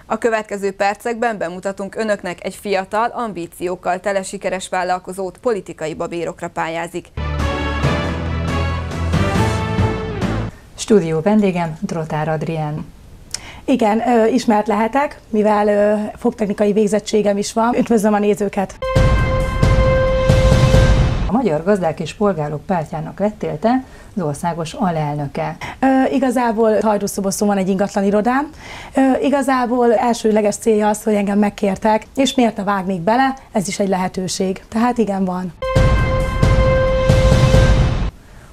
A következő percekben bemutatunk önöknek egy fiatal, ambíciókkal tele sikeres vállalkozót, politikai babérokra pályázik. Stúdió vendégem Drotár Adrián. Igen, ismert lehetek, mivel fogtechnikai végzettségem is van. Üdvözlöm a nézőket! A Magyar Gazdák és Polgárok Pártjának lettél te az országos alelnöke. Igazából Hajdúszoboszon van egy ingatlan irodám. Igazából elsőleges célja az, hogy engem megkértek, és miért ne vágnék bele, ez is egy lehetőség. Tehát igen, van.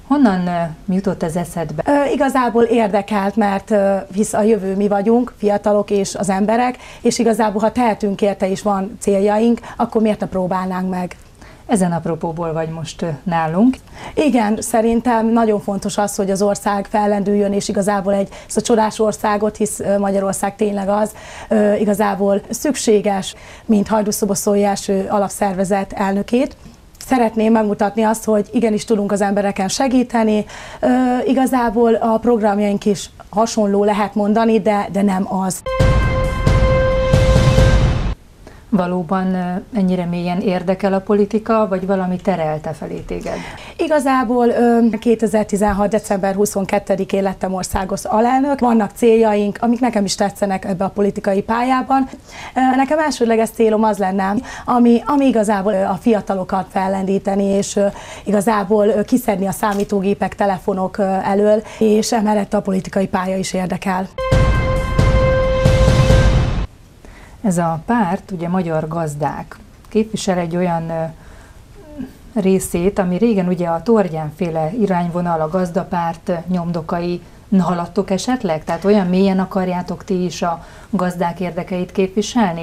Honnan jutott ez eszedbe? Igazából érdekelt, mert hisz a jövő mi vagyunk, fiatalok és az emberek, és igazából ha tehetünk érte és van céljaink, akkor miért ne próbálnánk meg? Ezen apropóból vagy most nálunk. Igen, szerintem nagyon fontos az, hogy az ország fellendüljön, és igazából ezt a csodás országot, hisz Magyarország tényleg az, igazából szükséges, mint Hajdúszoboszói első alapszervezet elnökét. Szeretném megmutatni azt, hogy igenis tudunk az embereken segíteni. Igazából a programjaink is hasonló lehet mondani, de nem az. Valóban ennyire mélyen érdekel a politika, vagy valami terelte felé téged? Igazából 2016. december 22-én lettem országos alelnök. Vannak céljaink, amik nekem is tetszenek ebbe a politikai pályában. Nekem elsődleges célom az lenne, ami igazából a fiatalokat fellendíteni, és igazából kiszedni a számítógépek, telefonok elől, és emellett a politikai pálya is érdekel. Ez a párt, ugye Magyar Gazdák, képvisel egy olyan részét, ami régen ugye a Torgyán-féle irányvonal, a gazdapárt nyomdokai, haladtok esetleg? Tehát olyan mélyen akarjátok ti is a gazdák érdekeit képviselni?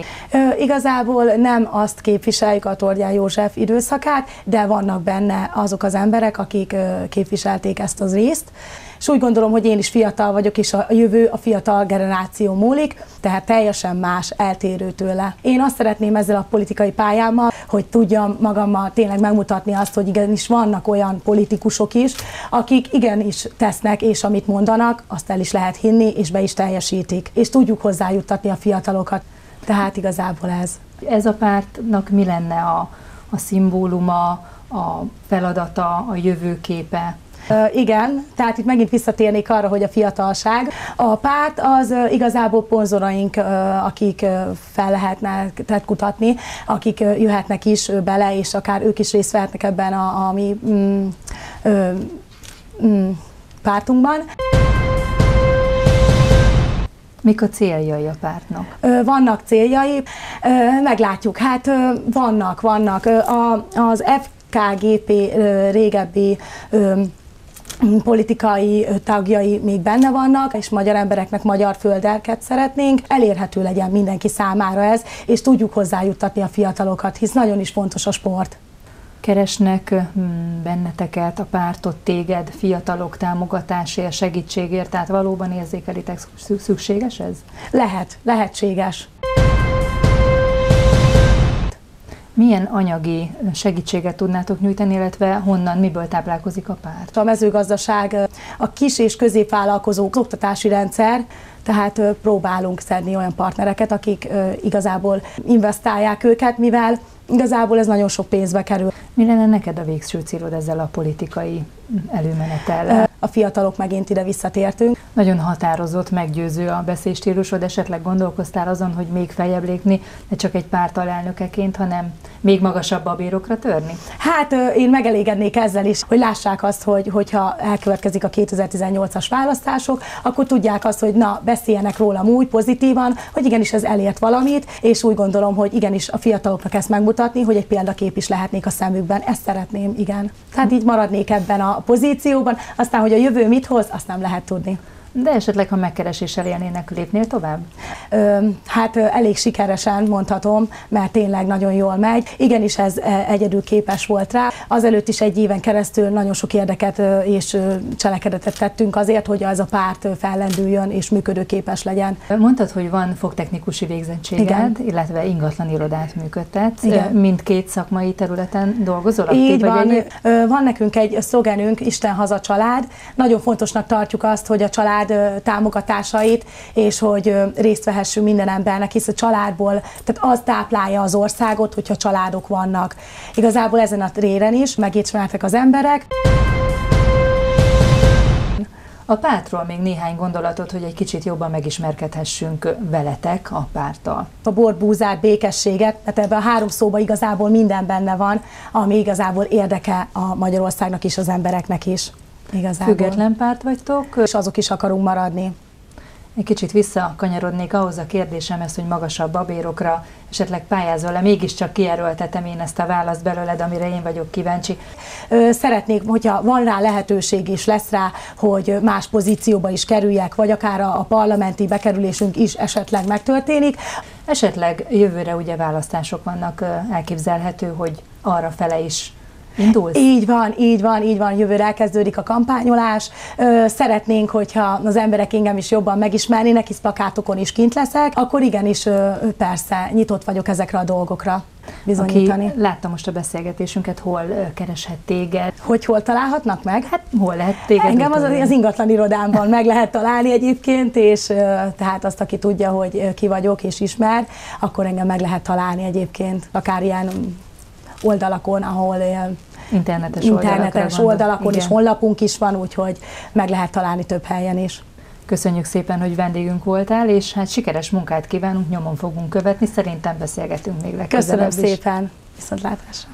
Igazából nem azt képviseljük, a Torgyán József időszakát, de vannak benne azok az emberek, akik képviselték ezt az részt. És úgy gondolom, hogy én is fiatal vagyok, és a jövő a fiatal generáció múlik, tehát teljesen más, eltérő tőle. Én azt szeretném ezzel a politikai pályámmal, hogy tudjam magammal tényleg megmutatni azt, hogy igenis vannak olyan politikusok is, akik igenis tesznek, és amit mondanak, azt el is lehet hinni, és be is teljesítik. És tudjuk hozzájuttatni a fiatalokat. Tehát igazából ez. Ez a pártnak mi lenne a szimbóluma, a feladata, a jövőképe? Igen, tehát itt megint visszatérnék arra, hogy a fiatalság. A párt az igazából szponzoraink, akik fel lehetne kutatni, akik jöhetnek is bele, és akár ők is részt vehetnek ebben a mi pártunkban. Mik a céljai a pártnak? Vannak céljai, meglátjuk, hát vannak. Az FKGP régebbi politikai tagjai még benne vannak, és magyar embereknek magyar földet szeretnénk. Elérhető legyen mindenki számára ez, és tudjuk hozzájuttatni a fiatalokat, hisz nagyon is fontos a sport. Keresnek benneteket, a pártot, téged, fiatalok támogatásért, segítségért, tehát valóban érzékelitek, szükséges ez? Lehetséges. Milyen anyagi segítséget tudnátok nyújtani, illetve honnan, miből táplálkozik a párt? A mezőgazdaság, a kis és középvállalkozók, oktatási rendszer, tehát próbálunk szedni olyan partnereket, akik igazából investálják őket, mivel igazából ez nagyon sok pénzbe kerül. Mi lenne neked a végső célod ezzel a politikai előmenetellel? A fiatalok megint ide visszatértünk. Nagyon határozott, meggyőző a beszédstílusod, esetleg gondolkoztál azon, hogy még feljebb lépni, ne csak egy párt alelnökeként, hanem még magasabb babérokra törni? Hát én megelégednék ezzel is, hogy lássák azt, hogyha elkövetkezik a 2018-as választások, akkor tudják azt, hogy na, beszéljenek rólam úgy pozitívan, hogy igenis ez elért valamit, és úgy gondolom, hogy igenis a fiataloknak ezt megmutatni, hogy egy példakép is lehetnék a szemükben. Ezt szeretném, igen. Tehát így maradnék ebben a pozícióban, aztán, hogy a jövő mit hoz, azt nem lehet tudni. De esetleg, ha megkereséssel élnének, lépnél tovább? Hát elég sikeresen mondhatom, mert tényleg nagyon jól megy. Igenis ez egyedül képes volt rá. Azelőtt is egy éven keresztül nagyon sok érdeket és cselekedetet tettünk azért, hogy ez a párt fellendüljön és működőképes legyen. Mondtad, hogy van fogtechnikusi végzettséged, igen, illetve ingatlan irodát működtetsz. Igen. Mindkét szakmai területen dolgozol? Így van. Van nekünk egy szlogenünk, Isten haza család. Nagyon fontosnak tartjuk azt, hogy a család család támogatásait, és hogy részt vehessünk minden embernek, hisz a családból, tehát az táplálja az országot, hogyha családok vannak. Igazából ezen a téren is megismertek az emberek. A pártról még néhány gondolatot, hogy egy kicsit jobban megismerkedhessünk veletek a párttal. A bort, búzát, békességet, tehát ebben a 3 szóban igazából minden benne van, ami igazából érdeke a Magyarországnak is, az embereknek is. Igazából. Független párt vagytok. És azok is akarunk maradni. Egy kicsit visszakanyarodnék ahhoz a kérdésemhez, hogy magasabb babérokra esetleg pályázol-e, mégiscsak kijelöltetem én ezt a választ belőled, amire én vagyok kíváncsi. Szeretnék, hogyha van rá lehetőség is, lesz rá, hogy más pozícióba is kerüljek, vagy akár a parlamenti bekerülésünk is esetleg megtörténik. Esetleg jövőre ugye választások vannak, elképzelhető, hogy arra fele is indulsz? Így van, jövőre elkezdődik a kampányolás. Szeretnénk, hogyha az emberek engem is jobban megismernének, hisz plakátokon is kint leszek, akkor igenis persze nyitott vagyok ezekre a dolgokra bizonyítani. Aki látta most a beszélgetésünket, hol kereshet téged? Hogy hol találhatnak meg? Hát hol lehet téged? Engem az ingatlan irodámban meg lehet találni egyébként, és tehát azt, aki tudja, hogy ki vagyok és ismer, akkor engem meg lehet találni egyébként, akár ilyen oldalakon, ahol internetes oldalakon és honlapunk is van, úgyhogy meg lehet találni több helyen is. Köszönjük szépen, hogy vendégünk voltál, és hát sikeres munkát kívánunk, nyomon fogunk követni, szerintem beszélgetünk még legközelebb is. Köszönöm szépen, viszontlátásra!